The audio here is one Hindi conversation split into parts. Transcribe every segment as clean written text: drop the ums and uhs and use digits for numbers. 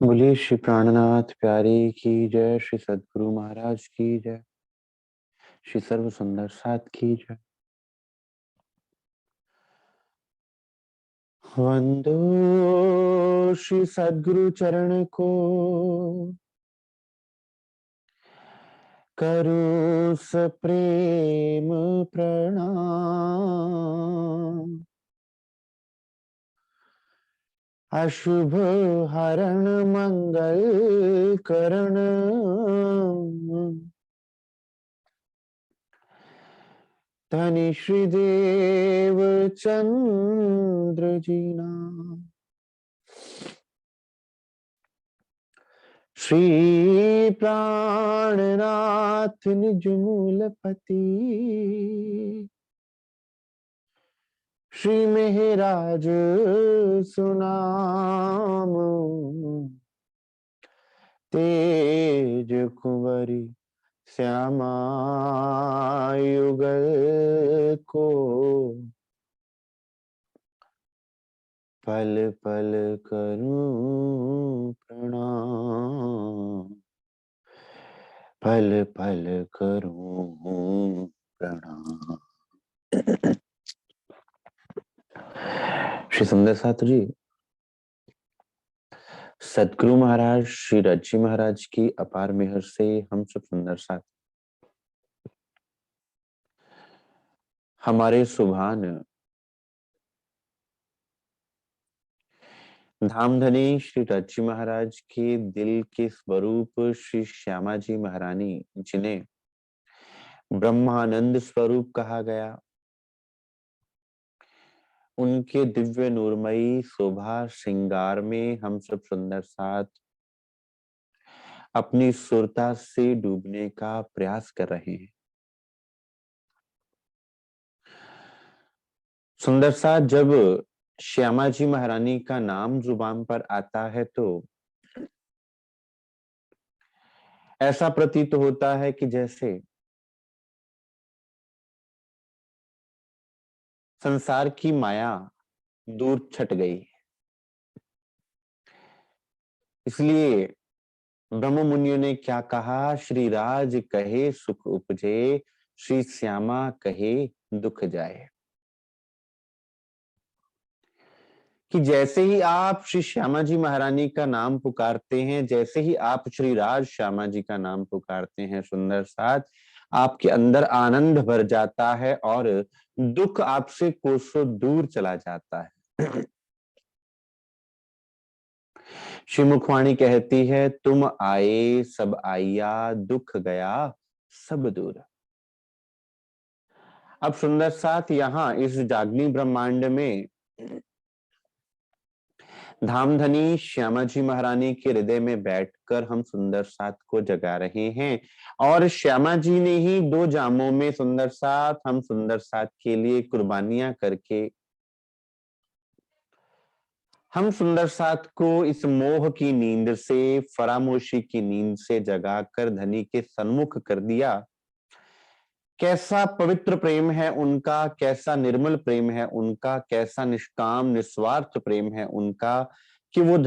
बोलिए श्री प्राणनाथ प्यारी की जय, श्री सद्गुरु महाराज की जय, श्री सर्व सुंदर साथ की जय। वंदो श्री सद्गुरु चरण को, करो सप्रेम प्रणाम। अशुभ हरण मंगल करण, धनी श्रीदेव चंद्र जी नाम। श्री प्राणनाथ निज मूलपति, श्री मेहराज सुनाम। तेज कुंवरी श्यामा युगल को, पल पल करूं प्रणाम, पल पल करूं प्रणाम। श्री सुंदर साथ जी, सदगुरु महाराज श्री रज्जी महाराज की अपार मेहर से हम सब सुंदर साथ हमारे सुभान धामधनी श्री रज्जी महाराज के दिल के स्वरूप श्री श्यामा जी महारानी, जिन्हें ब्रह्मानंद स्वरूप कहा गया, उनके दिव्य नूरमयी शोभा श्रृंगार में हम सब सुंदर साथ अपनी सुरता से डूबने का प्रयास कर रहे हैं। सुंदर साथ, जब श्यामा जी महारानी का नाम जुबान पर आता है तो ऐसा प्रतीत होता है कि जैसे संसार की माया दूर छट गई। इसलिए ब्रह्म मुनियों ने क्या कहा, श्री राज कहे सुख उपजे, श्री श्यामा कहे दुख जाए। कि जैसे ही आप श्री श्यामा जी महारानी का नाम पुकारते हैं, जैसे ही आप श्री राज श्यामा जी का नाम पुकारते हैं, सुंदर साथ आपके अंदर आनंद भर जाता है और दुख आपसे कोसों दूर चला जाता है। श्री मुखवाणी कहती है, तुम आए सब आइया, दुख गया सब दूर। अब सुंदर साथ यहाँ इस जागनी ब्रह्मांड में धामधनी श्यामा जी महारानी के हृदय में बैठकर हम सुंदर साथ को जगा रहे हैं। और श्यामा जी ने ही दो जामों में सुंदर साथ हम सुंदर साथ के लिए कुर्बानियां करके हम सुंदर साथ को इस मोह की नींद से, फरामोशी की नींद से जगाकर धनी के सन्मुख कर दिया। कैसा पवित्र प्रेम है उनका, कैसा निर्मल प्रेम है उनका, कैसा निष्काम निस्वार्थ प्रेम है उनका, कि वो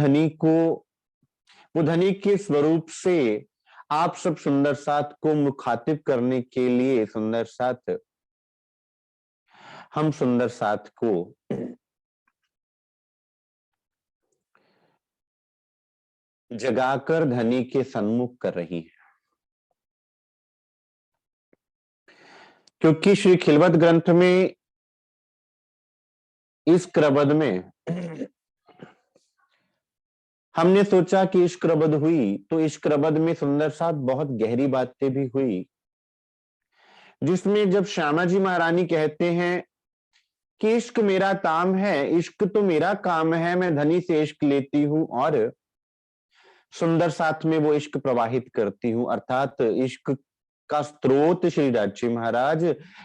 धनी के स्वरूप से आप सब सुंदर साथ को मुखातिब करने के लिए सुंदर साथ हम सुंदर साथ को जगाकर धनी के सन्मुख कर रही है। क्योंकि श्री खिलवत ग्रंथ में इस क्रबद में हमने सोचा कि इश्क रबद हुई, तो इश्क रबद में सुंदर साथ बहुत गहरी बातें भी हुई, जिसमें जब श्यामा जी महारानी कहते हैं कि इश्क मेरा काम है, इश्क तो मेरा काम है, मैं धनी से इश्क लेती हूं और सुंदर साथ में वो इश्क प्रवाहित करती हूं, अर्थात इश्क का स्रोत श्री राजी महाराज,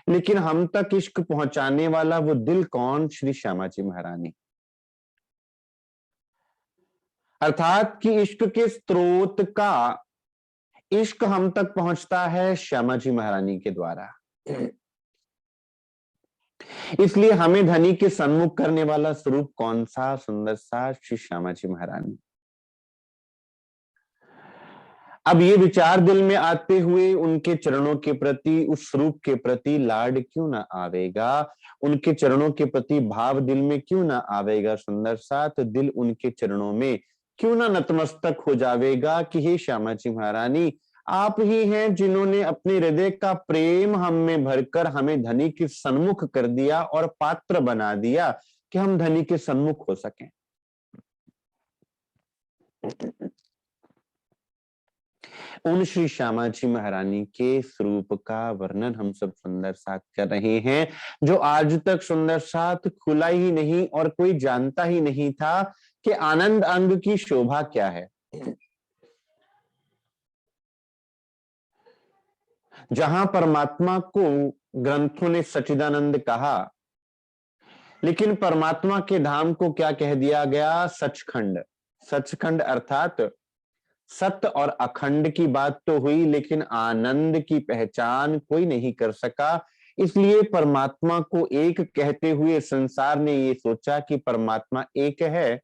लेकिन हम तक इश्क पहुंचाने वाला वो दिल कौन, श्री श्यामा जी महारानी। अर्थात कि इश्क के स्रोत का इश्क हम तक पहुंचता है श्यामा जी महारानी के द्वारा। इसलिए हमें धनी के सन्मुख करने वाला स्वरूप कौन सा, सुंदर सा श्री श्यामा जी महारानी। अब ये विचार दिल में आते हुए उनके चरणों के प्रति, उस स्वरूप के प्रति लाड क्यों ना आवेगा, उनके चरणों के प्रति भाव दिल में क्यों ना आवेगा सुंदर साथ, दिल उनके चरणों में क्यों ना नतमस्तक हो जावेगा कि हे श्यामा जी महारानी, आप ही हैं जिन्होंने अपने हृदय का प्रेम हम में भरकर हमें धनी के सन्मुख कर दिया और पात्र बना दिया कि हम धनी के सन्मुख हो सकें। उन श्री श्यामा जी महारानी के स्वरूप का वर्णन हम सब सुंदर साथ कर रहे हैं, जो आज तक सुंदर साथ खुला ही नहीं और कोई जानता ही नहीं था कि आनंद अंग की शोभा क्या है। जहां परमात्मा को ग्रंथों ने सच्चिदानंद कहा, लेकिन परमात्मा के धाम को क्या कह दिया गया? सचखंड। सचखंड अर्थात सत्य और अखंड की बात तो हुई, लेकिन आनंद की पहचान कोई नहीं कर सका। इसलिए परमात्मा को एक कहते हुए संसार ने ये सोचा कि परमात्मा एक है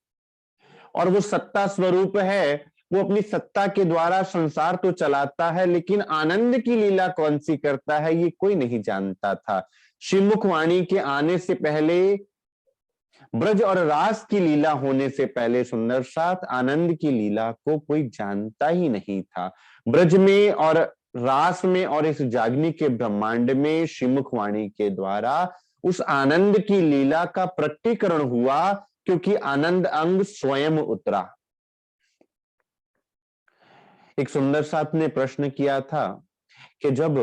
और वो सत्ता स्वरूप है, वो अपनी सत्ता के द्वारा संसार तो चलाता है, लेकिन आनंद की लीला कौन सी करता है ये कोई नहीं जानता था। श्रीमुख वाणी के आने से पहले, ब्रज और रास की लीला होने से पहले सुंदर साथ आनंद की लीला को कोई जानता ही नहीं था। ब्रज में और रास में और इस जागनी के ब्रह्मांड में श्रीमुख वाणी के द्वारा उस आनंद की लीला का प्रकटीकरण हुआ, क्योंकि आनंद अंग स्वयं उतरा। एक सुंदर साथ ने प्रश्न किया था कि जब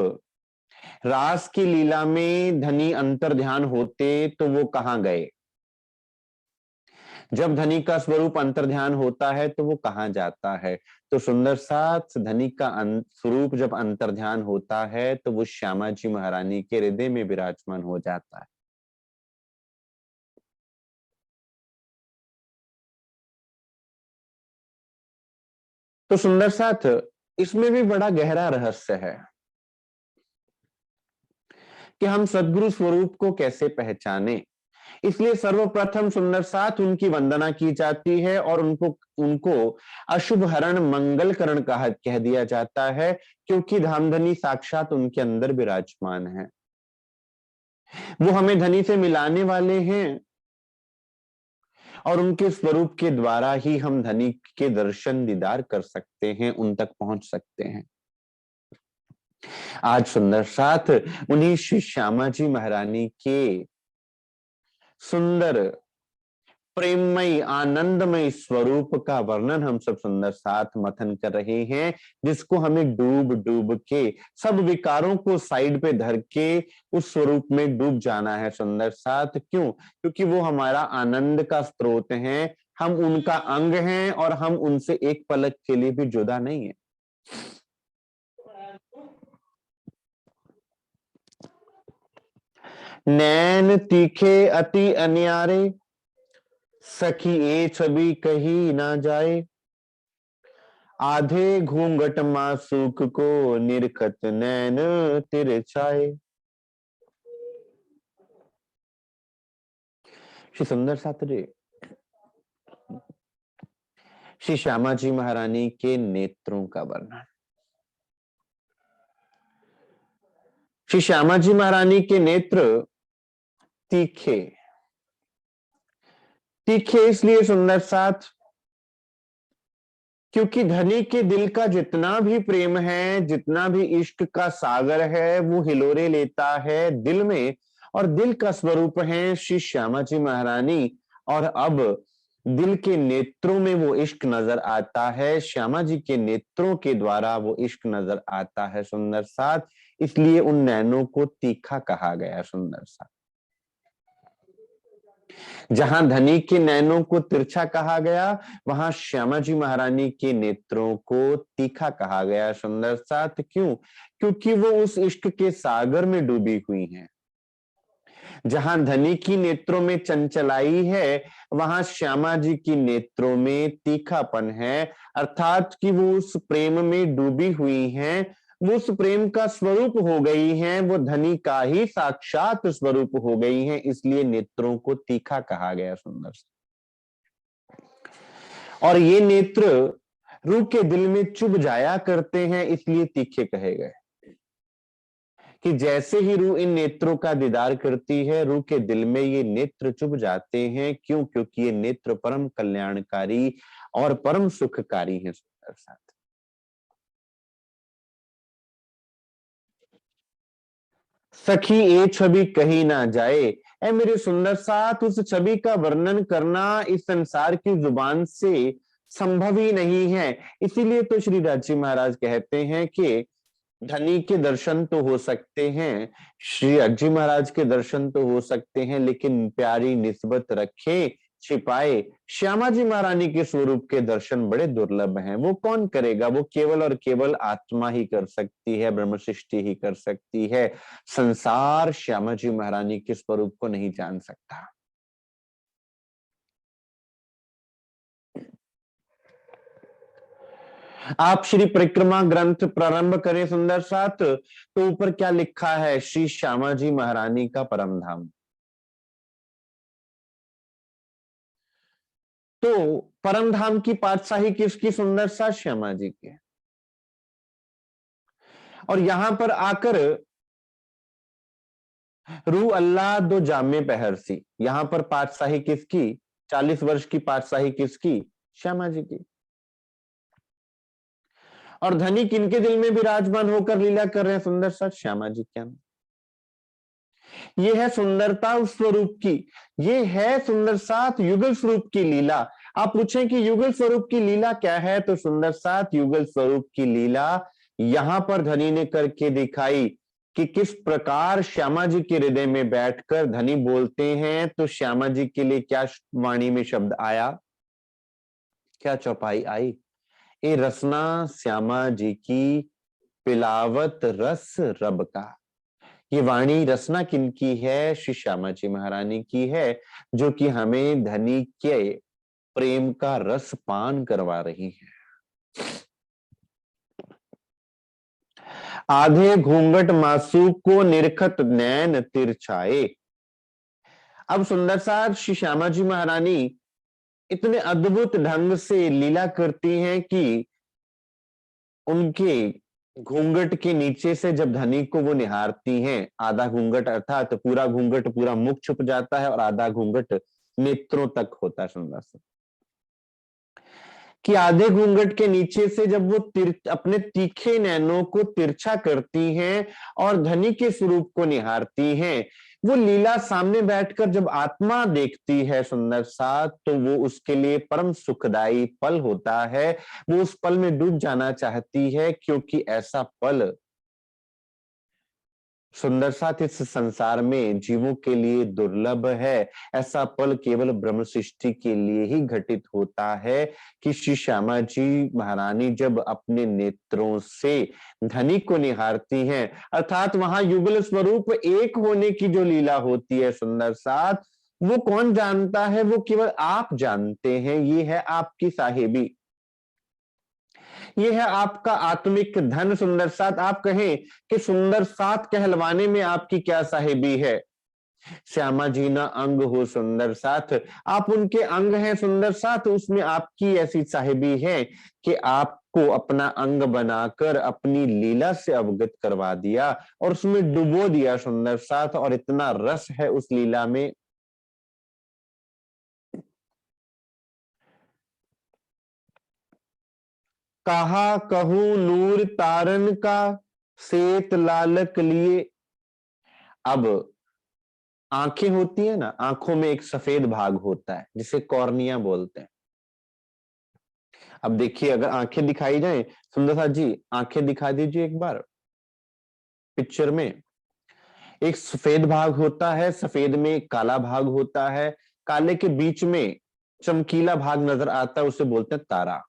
रास की लीला में धनी अंतर ध्यान होते तो वो कहां गए? जब धनी का स्वरूप अंतर ध्यान होता है तो वो कहां जाता है? तो सुंदर साथ धनी का स्वरूप जब अंतर ध्यान होता है तो वो श्यामा जी महारानी के हृदय में विराजमान हो जाता है। तो सुंदर साथ इसमें भी बड़ा गहरा रहस्य है कि हम सद्गुरु स्वरूप को कैसे पहचाने। इसलिए सर्वप्रथम सुंदर साथ उनकी वंदना की जाती है और उनको अशुभ हरण मंगल करण कह दिया जाता है, क्योंकि धामधनी साक्षात उनके अंदर विराजमान है। वो हमें धनी से मिलाने वाले हैं और उनके स्वरूप के द्वारा ही हम धनी के दर्शन दीदार कर सकते हैं, उन तक पहुंच सकते हैं। आज सुंदर साथ उन्हीं श्री श्यामा जी महारानी के सुंदर प्रेममय आनंदमय स्वरूप का वर्णन हम सब सुंदर साथ मथन कर रहे हैं, जिसको हमें डूब डूब के सब विकारों को साइड पे धर के उस स्वरूप में डूब जाना है सुंदर साथ। क्यों? क्योंकि वो हमारा आनंद का स्रोत है, हम उनका अंग हैं और हम उनसे एक पलक के लिए भी जुदा नहीं है। नैन तीखे अति अन्यारे, सखी ए छवि कही ना जाए, आधे घूंघट मासूक को निरखत नैन तिरछाए। श्री सुंदर साथ रे श्री श्यामा जी महारानी के नेत्रों का वर्णन। श्री श्यामा जी महारानी के नेत्र तीखे, तीखे इसलिए सुंदर साथ क्योंकि धनी के दिल का जितना भी प्रेम है, जितना भी इश्क का सागर है, वो हिलोरे लेता है दिल में, और दिल का स्वरूप है श्री श्यामा जी महारानी। और अब दिल के नेत्रों में वो इश्क नजर आता है, श्यामा जी के नेत्रों के द्वारा वो इश्क नजर आता है सुंदर साथ। इसलिए उन नैनों को तीखा कहा गया सुंदर साथ। जहां धनी के नैनों को तिरछा कहा गया, वहां श्यामा जी महारानी के नेत्रों को तीखा कहा गया सुंदर साथ। क्यों? क्योंकि वो उस इश्क के सागर में डूबी हुई हैं। जहां धनी की नेत्रों में चंचलाई है, वहां श्यामा जी की नेत्रों में तीखापन है, अर्थात कि वो उस प्रेम में डूबी हुई हैं, वो उस प्रेम का स्वरूप हो गई हैं, वो धनी का ही साक्षात स्वरूप हो गई हैं। इसलिए नेत्रों को तीखा कहा गया सुंदर। और ये नेत्र रूह के दिल में चुभ जाया करते हैं, इसलिए तीखे कहे गए कि जैसे ही रूह इन नेत्रों का दीदार करती है, रूह के दिल में ये नेत्र चुभ जाते हैं। क्यों? क्योंकि ये नेत्र परम कल्याणकारी और परम सुखकारी है। सुंदर साथ, सखी ए छवि कही ना जाए, ऐ मेरे सुंदर साथ, उस छवि का वर्णन करना इस संसार की जुबान से संभव ही नहीं है। इसीलिए तो श्री राजी महाराज कहते हैं कि धनी के दर्शन तो हो सकते हैं, श्री अज्जी महाराज के दर्शन तो हो सकते हैं, लेकिन प्यारी निस्बत रखे छिपाए श्यामा जी महारानी के स्वरूप के दर्शन बड़े दुर्लभ हैं। वो कौन करेगा? वो केवल और केवल आत्मा ही कर सकती है, ब्रह्म सृष्टि ही कर सकती है। संसार श्यामा जी महारानी के स्वरूप को नहीं जान सकता। आप श्री परिक्रमा ग्रंथ प्रारंभ करें सुंदर साथ, तो ऊपर क्या लिखा है? श्री श्यामा जी महारानी का परम धाम। तो परम धाम की पातशाही किसकी? सुंदर साथ श्यामा जी की। और यहां पर आकर रू अल्लाह दो जामे पहर सी, यहां पर पातशाही किसकी? 40 वर्ष की पातशाही किसकी? श्यामा जी की। और धनी किनके दिल में विराजमान होकर लीला कर रहे हैं? सुंदर साथ श्यामा जी के अंदर। ये है सुंदरता उस स्वरूप की, ये है सुंदर साथ युगल स्वरूप की लीला। आप पूछें कि युगल स्वरूप की लीला क्या है, तो सुंदर साथ युगल स्वरूप की लीला यहां पर धनी ने करके दिखाई कि किस प्रकार श्यामा जी के हृदय में बैठकर धनी बोलते हैं। तो श्यामा जी के लिए क्या वाणी में शब्द आया, क्या चौपाई आई? ए रसना श्यामा जी की, पिलावत रस रब का। ये वाणी रसना किनकी है? श्री श्यामा जी महारानी की है, जो कि हमें धनी के प्रेम का रस पान करवा रही है। आधे घूंघट मासूक को निरखत नैन तिरछाए। अब सुंदर साथ श्री श्यामा जी महारानी इतने अद्भुत ढंग से लीला करती हैं कि उनके घूंघट के नीचे से जब धनी को वो निहारती हैं, आधा घूंघट अर्थात पूरा घूंघट पूरा मुख छुप जाता है और आधा घूंघट नेत्रों तक होता है। सुंदर सा कि आधे घूंघट के नीचे से जब वो अपने तीखे नैनों को तिरछा करती हैं और धनी के स्वरूप को निहारती हैं, वो लीला सामने बैठकर जब आत्मा देखती है सुंदर साथ, तो वो उसके लिए परम सुखदाई पल होता है। वो उस पल में डूब जाना चाहती है, क्योंकि ऐसा पल सुंदर साथ इस संसार में जीवों के लिए दुर्लभ है। ऐसा पल केवल ब्रह्म सृष्टि के लिए ही घटित होता है कि श्री श्यामा जी महारानी जब अपने नेत्रों से धनी को निहारती हैं, अर्थात वहां युगल स्वरूप एक होने की जो लीला होती है सुंदर साथ, वो कौन जानता है? वो केवल आप जानते हैं। ये है आपकी साहिबी, ये है आपका आत्मिक धन। सुंदर साथ आप कहें कि सुंदर साथ कहलवाने में आपकी क्या साहिबी है? श्यामा जी ना अंग हो सुंदर साथ, आप उनके अंग हैं सुंदर साथ। उसमें आपकी ऐसी साहिबी है कि आपको अपना अंग बनाकर अपनी लीला से अवगत करवा दिया और उसमें डुबो दिया सुंदर साथ। और इतना रस है उस लीला में, कहा कहूं नूर तारन का, सेत लालक लिए। अब आंखें होती है ना, आंखों में एक सफेद भाग होता है जिसे कॉर्निया बोलते हैं। अब देखिए, अगर आंखें दिखाई जाए सुंदर साथ जी, आंखें दिखा दीजिए एक बार पिक्चर में। एक सफेद भाग होता है, सफेद में एक काला भाग होता है, काले के बीच में चमकीला भाग नजर आता है, उसे बोलते हैं तारा।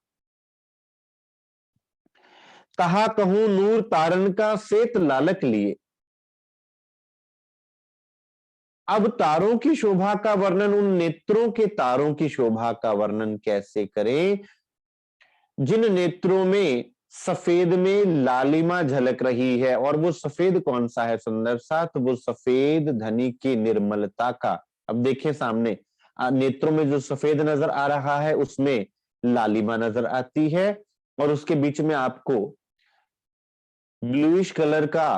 कहा कहूं नूर तारन का, सेत लालक लिए। अब तारों की शोभा का वर्णन, उन नेत्रों के तारों की शोभा का वर्णन कैसे करें जिन नेत्रों में सफेद में लालिमा झलक रही है। और वो सफेद कौन सा है सुंदर सा? तो वो सफेद धनी की निर्मलता का। अब देखें सामने नेत्रों में जो सफेद नजर आ रहा है, उसमें लालिमा नजर आती है। और उसके बीच में आपको ब्लूइश कलर का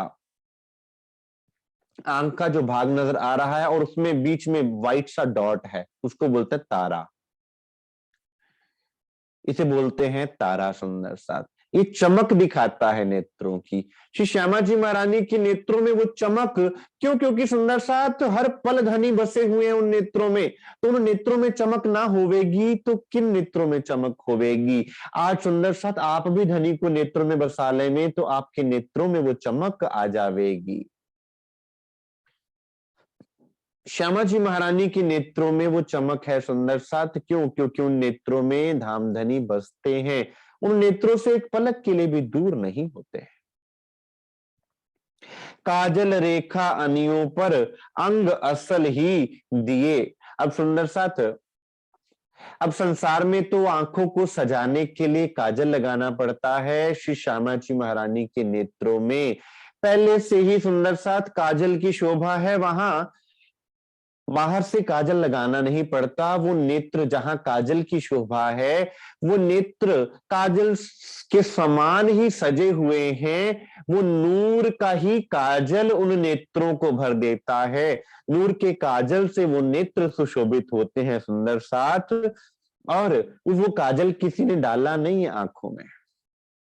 आंख का जो भाग नजर आ रहा है और उसमें बीच में व्हाइट सा डॉट है, उसको बोलते हैं तारा। इसे बोलते हैं तारा सुंदर साथ। ये चमक दिखाता है नेत्रों की। श्री श्यामा जी महारानी के नेत्रों में वो चमक क्यों? क्योंकि सुंदर साथ हर पल धनी बसे हुए हैं उन नेत्रों में। तो उन नेत्रों में चमक ना होवेगी तो किन नेत्रों में चमक होवेगी? आज सुंदर साथ आप भी धनी को नेत्रों में बसा लेंगे तो आपके नेत्रों में वो चमक आ जावेगी। श्यामा जी महारानी के नेत्रों में वो चमक है सुंदर साथ। क्यों? क्योंकि उन नेत्रों में धामधनी बसते हैं। उन नेत्रों से एक पलक के लिए भी दूर नहीं होते हैं। काजल रेखा अनियों पर अंग असल ही दिए। अब सुंदर साथ, अब संसार में तो आंखों को सजाने के लिए काजल लगाना पड़ता है। श्री श्यामा जी महारानी के नेत्रों में पहले से ही सुंदर साथ काजल की शोभा है। वहां बाहर से काजल लगाना नहीं पड़ता। वो नेत्र जहां काजल की शोभा है, वो नेत्र काजल के समान ही सजे हुए हैं। वो नूर का ही काजल उन नेत्रों को भर देता है। नूर के काजल से वो नेत्र सुशोभित होते हैं सुंदर साथ। और वो काजल किसी ने डाला नहीं है आंखों में,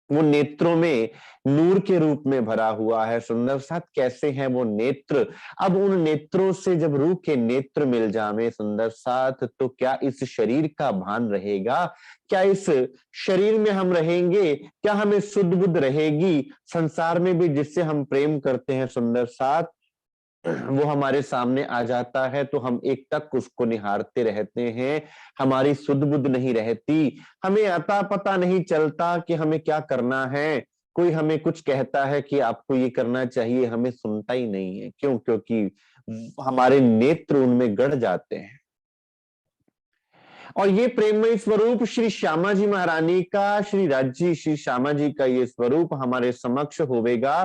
वो नेत्रों में नूर के रूप में भरा हुआ है सुंदर साथ। कैसे हैं वो नेत्र? अब उन नेत्रों से जब रूह के नेत्र मिल जावे सुंदर साथ, तो क्या इस शरीर का भान रहेगा? क्या इस शरीर में हम रहेंगे? क्या हमें सुध बुध रहेगी? संसार में भी जिससे हम प्रेम करते हैं सुंदर साथ, वो हमारे सामने आ जाता है तो हम एक टक उसको निहारते रहते हैं। हमारी सुध बुध नहीं रहती, हमें अता पता नहीं चलता कि हमें क्या करना है। कोई हमें कुछ कहता है कि आपको ये करना चाहिए, हमें सुनता ही नहीं है। क्यों? क्योंकि हमारे नेत्र उनमें गड़ जाते हैं। और ये प्रेममय स्वरूप श्री श्यामा जी महारानी का, श्री राज्य श्री श्यामा जी का ये स्वरूप हमारे समक्ष होवेगा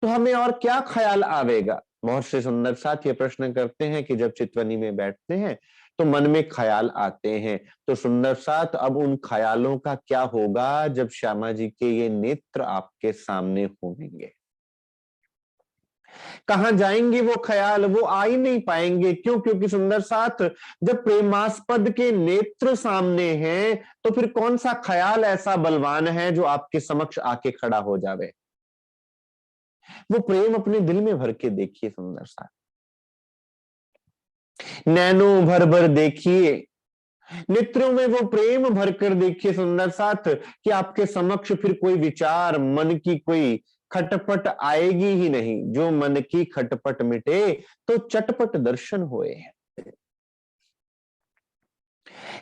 तो हमें और क्या ख्याल आवेगा? बहुत से सुंदर साथ ये प्रश्न करते हैं कि जब चितवनी में बैठते हैं तो मन में ख्याल आते हैं। तो सुंदर साथ अब उन ख्यालों का क्या होगा जब श्यामा जी के ये नेत्र आपके सामने होंगे? कहां जाएंगे वो ख्याल? वो आ ही नहीं पाएंगे। क्यों? क्योंकि सुंदर साथ जब प्रेमास्पद के नेत्र सामने हैं तो फिर कौन सा ख्याल ऐसा बलवान है जो आपके समक्ष आके खड़ा हो जावे? वो प्रेम अपने दिल में भर के देखिए सुंदर साथ। नैनो भर भर देखिए, नेत्रों में वो प्रेम भरकर देखिए सुंदर साथ कि आपके समक्ष फिर कोई विचार, मन की कोई खटपट आएगी ही नहीं। जो मन की खटपट मिटे तो चटपट दर्शन होए।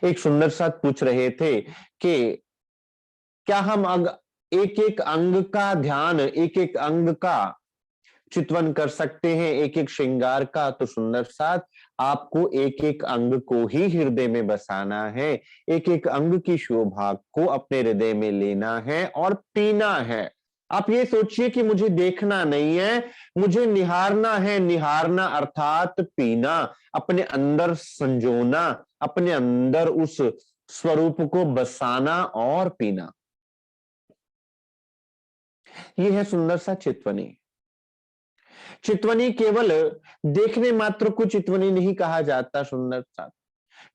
एक सुंदर साथ पूछ रहे थे कि क्या हम एक एक अंग का ध्यान, एक एक अंग का चितवन कर सकते हैं, एक एक श्रृंगार का? तो सुंदर साथ आपको एक एक अंग को ही हृदय में बसाना है, एक एक अंग की शोभा को अपने हृदय में लेना है और पीना है। आप ये सोचिए कि मुझे देखना नहीं है, मुझे निहारना है। निहारना अर्थात पीना, अपने अंदर संजोना, अपने अंदर उस स्वरूप को बसाना और पीना। यह है सुंदर सा चितवनी। चितवनी केवल देखने मात्र को चितवनी नहीं कहा जाता सुंदर सा।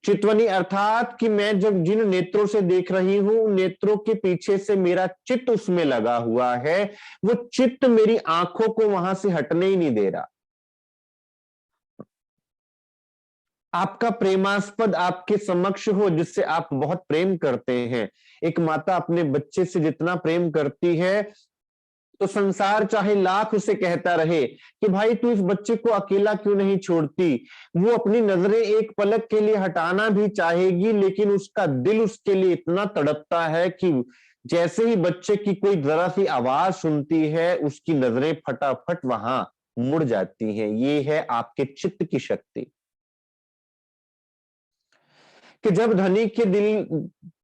चितवनी अर्थात कि मैं जब जिन नेत्रों से देख रही हूं, नेत्रों के पीछे से मेरा चित्त उसमें लगा हुआ है। वो चित्त मेरी आंखों को वहां से हटने ही नहीं दे रहा। आपका प्रेमास्पद आपके समक्ष हो जिससे आप बहुत प्रेम करते हैं। एक माता अपने बच्चे से जितना प्रेम करती है तो संसार चाहे लाख उसे कहता रहे कि भाई तू इस बच्चे को अकेला क्यों नहीं छोड़ती, वो अपनी नजरें एक पलक के लिए हटाना भी चाहेगी, लेकिन उसका दिल उसके लिए इतना तड़पता है कि जैसे ही बच्चे की कोई जरा सी आवाज सुनती है उसकी नजरें फटाफट वहां मुड़ जाती हैं। ये है आपके चित्त की शक्ति कि जब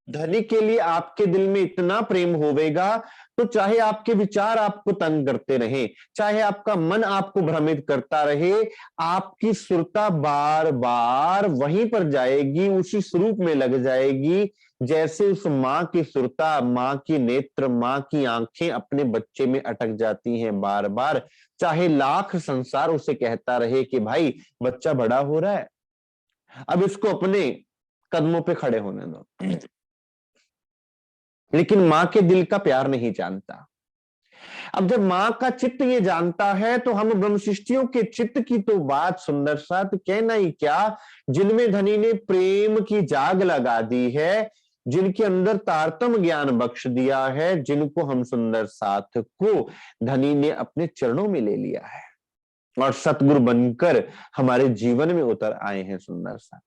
धनी के लिए आपके दिल में इतना प्रेम होवेगा तो चाहे आपके विचार आपको तंग करते रहे, चाहे आपका मन आपको भ्रमित करता रहे, आपकी सुरता बार बार वहीं पर जाएगी, उसी स्वरूप में लग जाएगी जैसे उस माँ की सुरता, माँ की नेत्र, माँ की आंखें अपने बच्चे में अटक जाती हैं बार बार, चाहे लाख संसार उसे कहता रहे कि भाई बच्चा बड़ा हो रहा है, अब इसको अपने कदमों पे खड़े होने दो। लेकिन मां के दिल का प्यार नहीं जानता। अब जब मां का चित्त ये जानता है तो हम ब्रह्मशिष्टियों के चित्त की तो बात सुंदर साथ कहना ही क्या, जिनमें धनी ने प्रेम की जाग लगा दी है, जिनके अंदर तारतम ज्ञान बख्श दिया है, जिनको हम सुंदर साथ को धनी ने अपने चरणों में ले लिया है और सतगुरु बनकर हमारे जीवन में उतर आए हैं सुंदर साथ।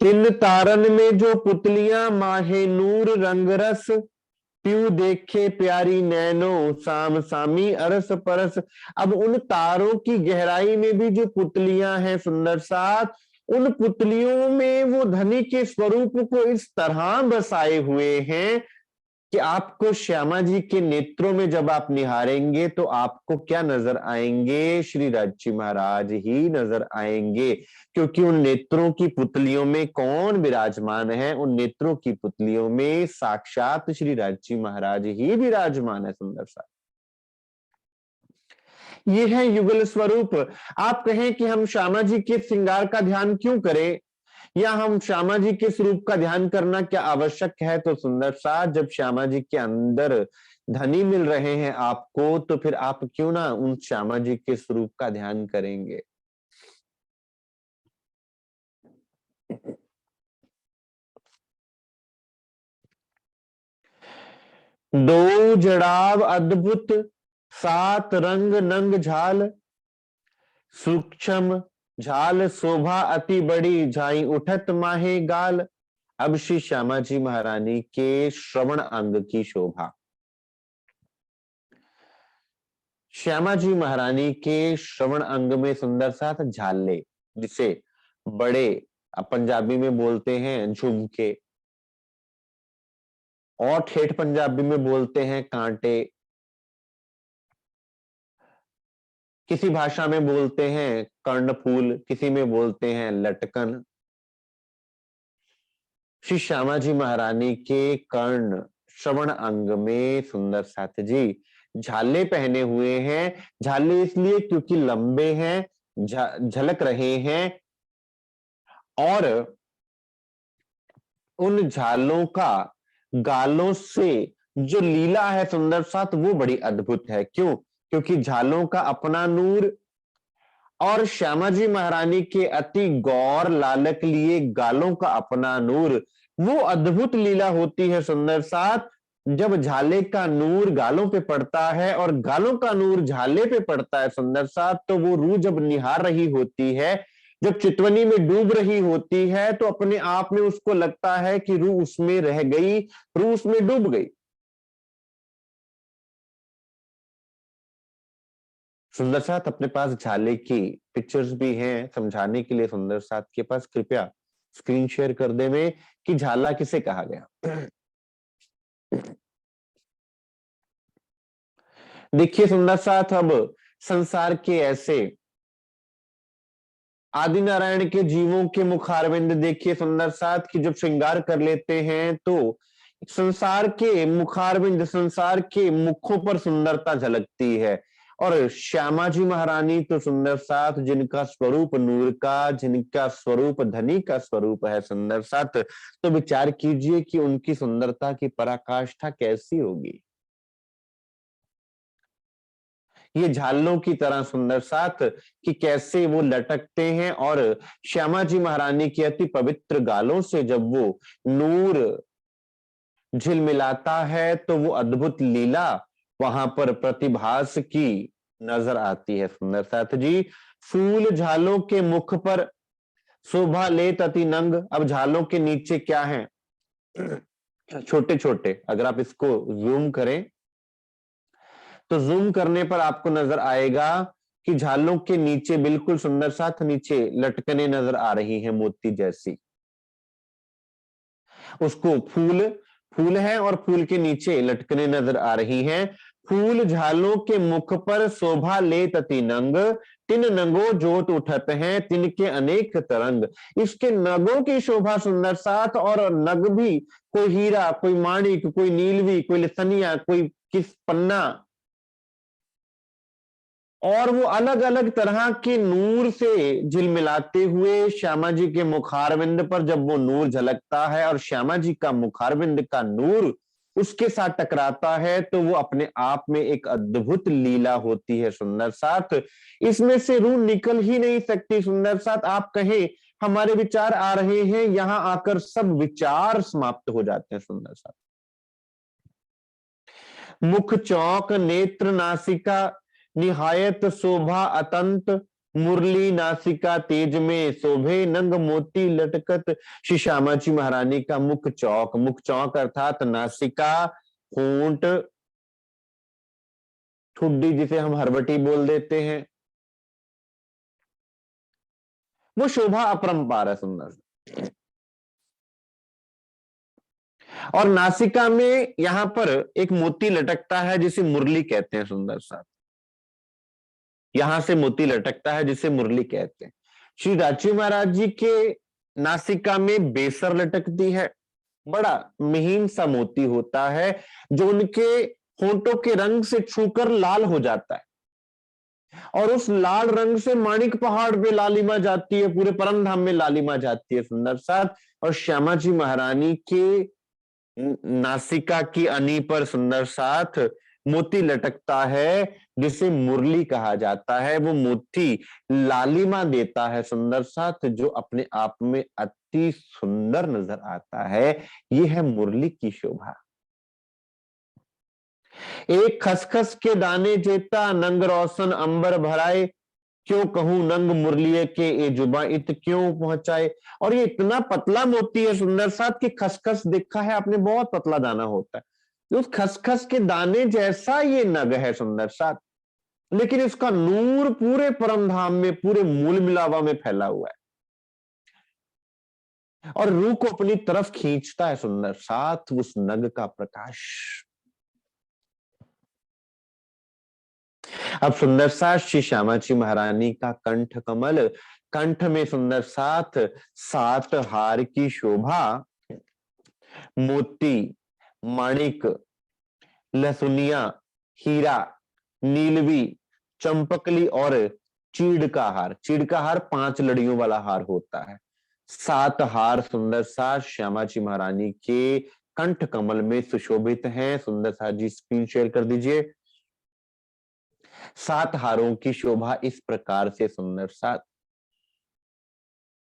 तिन तारन में जो पुतलियां माहे नूर रंगरस, प्यू देखे प्यारी नैनो साम सामी अरस परस। अब उन तारों की गहराई में भी जो पुतलियां हैं सुंदर साथ, उन पुतलियों में वो धनी के स्वरूप को इस तरह बसाए हुए हैं कि आपको श्यामा जी के नेत्रों में जब आप निहारेंगे तो आपको क्या नजर आएंगे, श्री राजी महाराज ही नजर आएंगे। क्योंकि उन नेत्रों की पुतलियों में कौन विराजमान है, उन नेत्रों की पुतलियों में साक्षात श्री राजी महाराज ही विराजमान है सुंदर सा। ये है युगल स्वरूप। आप कहें कि हम श्यामा जी के श्रृंगार का ध्यान क्यों करें, या हम श्यामा जी के स्वरूप का ध्यान करना क्या आवश्यक है, तो सुंदर सा जब श्यामा जी के अंदर धनी मिल रहे हैं आपको, तो फिर आप क्यों ना उन श्यामा जी के स्वरूप का ध्यान करेंगे। दो जड़ाव अद्भुत, सात रंग नंग झाल, सूक्ष्म झाल शोभा अति बड़ी, झाई उठत माहे गाल। अब श्री श्यामा जी महारानी के श्रवण अंग की शोभा, श्यामा जी महारानी के श्रवण अंग में सुंदर साथ झाले, जिसे बड़े पंजाबी में बोलते हैं झुमके, और ठेठ पंजाबी में बोलते हैं कांटे, किसी भाषा में बोलते हैं कर्णफूल, किसी में बोलते हैं लटकन। श्री श्यामा जी महारानी के कर्ण श्रवण अंग में सुंदर साथ जी झाले पहने हुए हैं। झाले इसलिए क्योंकि लंबे हैं, झलक रहे हैं, और उन झालों का गालों से जो लीला है सुंदर साथ वो बड़ी अद्भुत है। क्यों? क्योंकि झालों का अपना नूर और श्यामा जी महारानी के अति गौर लालक लिए गालों का अपना नूर, वो अद्भुत लीला होती है सुंदर साथ। जब झाले का नूर गालों पे पड़ता है और गालों का नूर झाले पे पड़ता है सुंदर साथ, तो वो रूह जब निहार रही होती है, जब चितवनी में डूब रही होती है, तो अपने आप में उसको लगता है कि रूह उसमें रह गई, रूह उसमें डूब गई। सुंदर साथ अपने पास झाले की पिक्चर्स भी हैं समझाने के लिए। सुंदर साथ के पास कृपया स्क्रीन शेयर कर दे में कि झाला किसे कहा गया। देखिए सुंदर साथ, अब संसार के ऐसे आदि नारायण के जीवों के मुखारविंद देखिए सुंदर साथ की जब श्रृंगार कर लेते हैं तो संसार के मुखारविंद, संसार के मुखों पर सुंदरता झलकती है। और श्यामा जी महारानी तो सुंदर साथ जिनका स्वरूप नूर का, जिनका स्वरूप धनी का स्वरूप है सुंदर साथ, तो विचार कीजिए कि उनकी सुंदरता की पराकाष्ठा कैसी होगी। ये झालों की तरह सुंदर साथ कि कैसे वो लटकते हैं, और श्यामा जी महारानी की अति पवित्र गालों से जब वो नूर झिलमिलाता है तो वो अद्भुत लीला वहां पर प्रतिभास की नजर आती है सुंदर साथ जी। फूल झालों के मुख पर शोभा लेत अति नंग। अब झालों के नीचे क्या है, छोटे छोटे, अगर आप इसको जूम करें तो जूम करने पर आपको नजर आएगा कि झालों के नीचे बिल्कुल सुंदर साथ नीचे लटकने नजर आ रही हैं मोती जैसी। उसको फूल फूल है और फूल के नीचे लटकने नजर आ रही हैं। फूल झालों के मुख पर शोभा ले तति नंग, तिन नंगो जोत उठत हैं तिनके अनेक तरंग। इसके नगों की शोभा सुंदर साथ, और नग भी कोई हीरा, कोई माणिक, कोई नीलवी, कोई लसनिया, कोई किस पन्ना, और वो अलग अलग तरह के नूर से झिलमिलाते हुए श्यामा जी के मुखारविंद पर जब वो नूर झलकता है और श्यामा जी का मुखारविंद का नूर उसके साथ टकराता है, तो वो अपने आप में एक अद्भुत लीला होती है सुंदर साथ। इसमें से रूह निकल ही नहीं सकती सुंदर साथ। आप कहें हमारे विचार आ रहे हैं, यहां आकर सब विचार समाप्त हो जाते हैं सुंदर साथ। मुख चौक नेत्र नासिका निहायत शोभा अतंत, मुरली नासिका तेज में शोभे नंग मोती लटकत। श्री श्यामा जी महारानी का मुख चौक, मुख चौक अर्थात नासिका, होंठ, ठुड्डी जिसे हम हरवटी बोल देते हैं, वो शोभा अपरंपार है सुंदर। और नासिका में यहां पर एक मोती लटकता है जिसे मुरली कहते हैं सुंदर साथ। यहां से मोती लटकता है जिसे मुरली कहते हैं। श्री राची महाराज जी के नासिका में बेसर लटकती है, बड़ा महीन सा मोती होता है जो उनके होंठों के रंग से छूकर लाल हो जाता है, और उस लाल रंग से माणिक पहाड़ पे लालिमा जाती है, पूरे परमधाम में लालिमा जाती है सुंदर साथ। और श्यामा जी महारानी के नासिका की अनी पर सुंदर साथ मोती लटकता है जिसे मुरली कहा जाता है। वो मोती लालिमा देता है सुंदर साथ, जो अपने आप में अति सुंदर नजर आता है। ये है मुरली की शोभा। एक खसखस के दाने जेता नंग रोशन अंबर भराए, क्यों कहूं नंग मुरलिये के ए जुबा इत क्यों पहुंचाए। और ये इतना पतला मोती है सुंदर साथ कि खसखस देखा है आपने, बहुत पतला दाना होता है, उस खसखस के दाने जैसा ये नग है सुंदर साथ, लेकिन इसका नूर पूरे परमधाम में, पूरे मूल मिलावा में फैला हुआ है और रूह को अपनी तरफ खींचता है सुंदर साथ उस नग का प्रकाश। अब सुंदर साथ श्री श्यामा जी महारानी का कंठ कमल, कंठ में सुंदर साथ 7 हार की शोभा, मोती, माणिक, लसुनिया, हीरा, नीलवी, चंपकली और चीड़ का हार। चीड़ का हार 5 लड़ियों वाला हार होता है। 7 हार सुंदर साथ श्यामा जी महारानी के कंठ कमल में सुशोभित हैं। सुंदर साथ जी स्क्रीन शेयर कर दीजिए। 7 हारों की शोभा इस प्रकार से सुंदर साथ।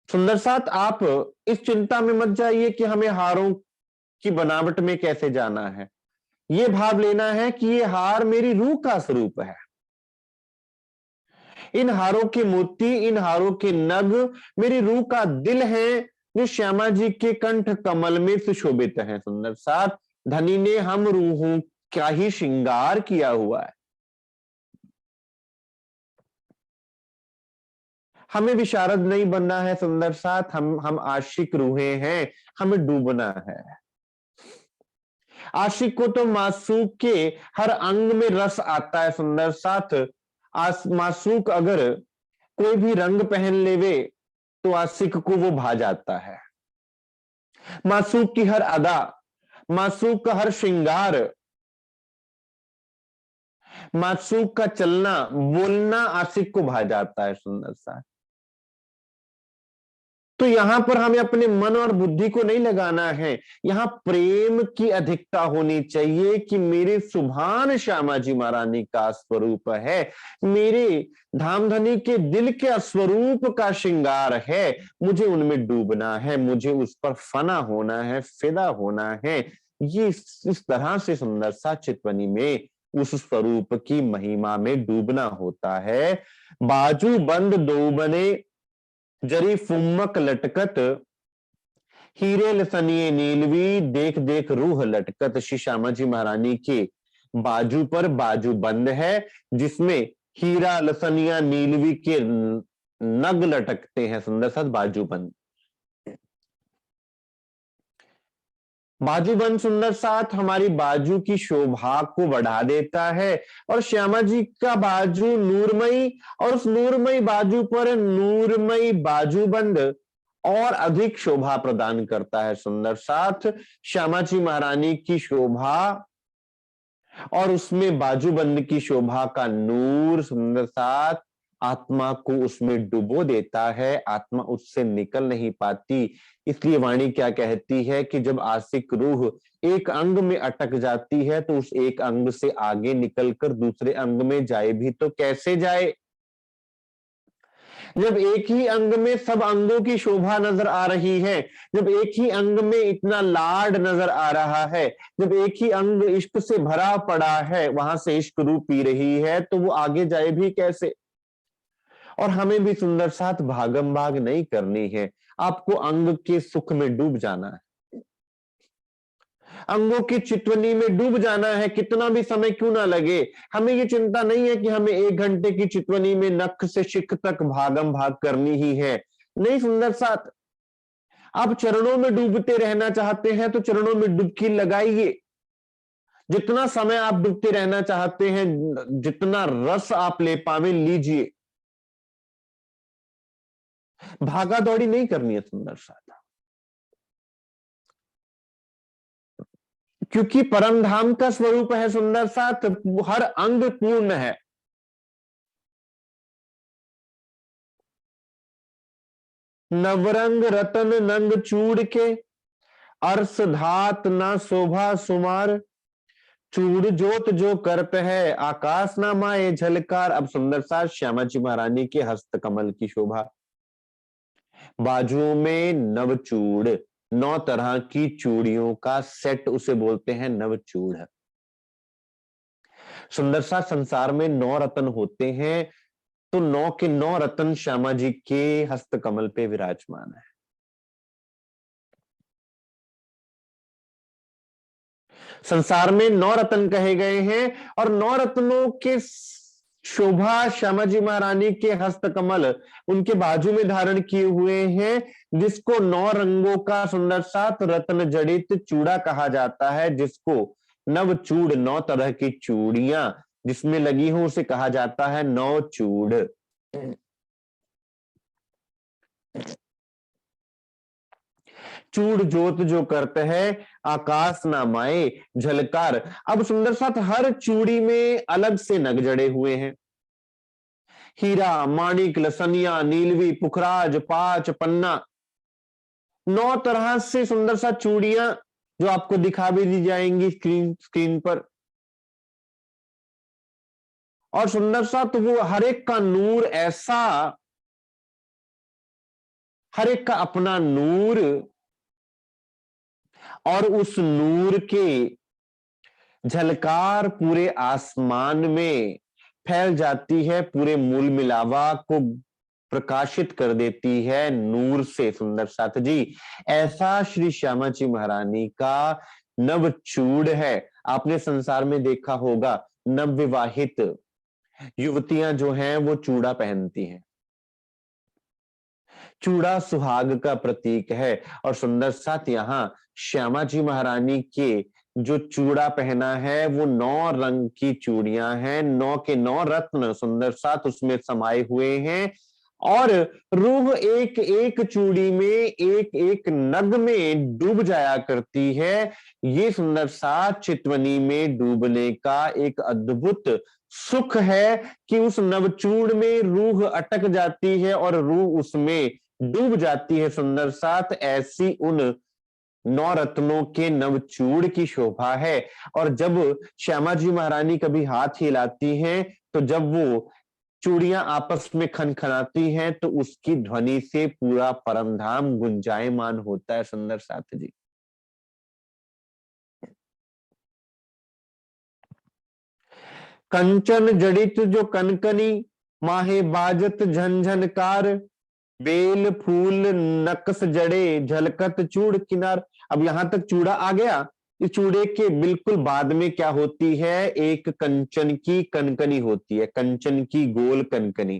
सुंदर साथ आप इस चिंता में मत जाइए कि हमें हारों की बनावट में कैसे जाना है। ये भाव लेना है कि ये हार मेरी रूह का स्वरूप है। इन हारों के मोती, इन हारों के नग मेरी रूह का दिल है, जो श्यामा जी के कंठ कमल में सुशोभित है। सुंदर साथ धनी ने हम रूहों का ही श्रृंगार किया हुआ है। हमें विशारद नहीं बनना है सुंदर साथ, हम आशिक रूहें हैं, हमें डूबना है। आशिक को तो मासूक के हर अंग में रस आता है सुंदर साथ। मासूक अगर कोई भी रंग पहन लेवे तो आशिक को वो भा जाता है। मासूक की हर अदा, मासूक का हर श्रृंगार, मासूक का चलना बोलना आशिक को भा जाता है सुंदर सा। तो यहां पर हमें अपने मन और बुद्धि को नहीं लगाना है, यहां प्रेम की अधिकता होनी चाहिए कि मेरे सुभान श्यामा जी महारानी का स्वरूप है, मेरे धामधनी के दिल के स्वरूप का श्रृंगार है, मुझे उनमें डूबना है, मुझे उस पर फना होना है, फिदा होना है। ये इस तरह से सुंदर सा चितवनी में उस स्वरूप की महिमा में डूबना होता है। बाजू बंद दो बने जरी फुम्मक लटकत, हीरे लसनिए नीलवी देख देख रूह लटकत। श्री श्यामा जी महारानी के बाजू पर बाजू बंद है जिसमें हीरा लसनिया नीलवी के नग लटकते हैं सुंदर साथ बाजू बंद। बाजूबंद सुंदर साथ हमारी बाजू की शोभा को बढ़ा देता है, और श्यामा जी का बाजू नूरमयी, और उस नूरमयी बाजू पर नूरमयी बाजूबंद और अधिक शोभा प्रदान करता है सुंदर साथ। श्यामा जी महारानी की शोभा और उसमें बाजूबंद की शोभा का नूर सुंदर साथ आत्मा को उसमें डुबो देता है, आत्मा उससे निकल नहीं पाती। इसलिए वाणी क्या कहती है कि जब आशिक रूह एक अंग में अटक जाती है तो उस एक अंग से आगे निकलकर दूसरे अंग में जाए भी तो कैसे जाए। जब एक ही अंग में सब अंगों की शोभा नजर आ रही है, जब एक ही अंग में इतना लाड नजर आ रहा है, जब एक ही अंग इश्क से भरा पड़ा है, वहां से इश्क रूह पी रही है, तो वो आगे जाए भी कैसे। और हमें भी सुंदर साथ भागम भाग नहीं करनी है, आपको अंग के सुख में डूब जाना है, अंगों की चितवनी में डूब जाना है, कितना भी समय क्यों ना लगे। हमें ये चिंता नहीं है कि हमें 1 घंटे की चितवनी में नख से शिख तक भागम भाग करनी ही है। नहीं सुंदर साथ, आप चरणों में डूबते रहना चाहते हैं तो चरणों में डुबकी लगाइए। जितना समय आप डूबते रहना चाहते हैं, जितना रस आप ले पावे लीजिए, भागा दौड़ी नहीं करनी है सुंदर साथ, क्योंकि परम धाम का स्वरूप है सुंदर साथ, हर अंग पूर्ण है। नवरंग रतन नंग चूड़ के, अर्स धात ना शोभा सुमार, चूड़ जोत जो करत है आकाश ना माए झलकार। अब सुंदर साथ श्यामा जी महारानी के हस्त कमल की शोभा, बाजुओं में नवचूड़, 9 तरह की चूड़ियों का सेट उसे बोलते हैं नवचूड़। सुंदर सा संसार में 9 रत्न होते हैं, तो 9 के 9 रत्न श्यामा जी के हस्त कमल पे विराजमान है। संसार में 9 रत्न कहे गए हैं, और 9 रत्नों के शोभा श्यामा जी महारानी के हस्त कमल उनके बाजू में धारण किए हुए हैं, जिसको 9 रंगों का सुंदर साथ रत्न जड़ित चूड़ा कहा जाता है, जिसको नवचूड़, 9 तरह की चूड़ियां जिसमें लगी हो उसे कहा जाता है नवचूड़। चूड़ जोत जो करते हैं आकाश ना माए झलकार। अब सुंदर साथ हर चूड़ी में अलग से नग जड़े हुए हैं, हीरा माणिक लसनिया नीलवी पुखराज पांच पन्ना, 9 तरह से सुंदर सा चूड़ियां जो आपको दिखा भी दी जाएंगी स्क्रीन पर। और सुंदर सा तो वो हर एक का नूर ऐसा, हर एक का अपना नूर, और उस नूर के झलकार पूरे आसमान में फैल जाती है, पूरे मूल मिलावा को प्रकाशित कर देती है नूर से सुंदर साथ जी। ऐसा श्री श्यामा जी महारानी का नवचूड़ है। आपने संसार में देखा होगा नवविवाहित युवतियां जो हैं वो चूड़ा पहनती हैं, चूड़ा सुहाग का प्रतीक है। और सुंदर साथ यहां श्यामा जी महारानी के जो चूड़ा पहना है वो 9 रंग की चूड़ियां हैं, 9 के 9 रत्न सुंदर साथ उसमें समाये हुए हैं, और रूह एक एक चूड़ी में एक एक नग में डूब जाया करती है। ये सुंदर साथ चितवनी में डूबने का एक अद्भुत सुख है कि उस नवचूड़ में रूह अटक जाती है और रूह उसमें डूब जाती है सुंदर साथ। ऐसी उन 9 रत्नों के नवचूड़ की शोभा है। और जब श्यामा जी महारानी कभी हाथ हिलाती हैं, तो जब वो चूड़ियां आपस में खनखनाती हैं तो उसकी ध्वनि से पूरा परमधाम गुंजायमान होता है सुंदर साथ जी। कंचन जड़ित जो कनकनी, माहे बाजत झंझनकार, बेल फूल नक्स जड़े झलकत चूड़ किनार। अब यहां तक चूड़ा आ गया। इस चूड़े के बिल्कुल बाद में क्या होती है, एक कंचन की कनकनी होती है, कंचन की गोल कनकनी,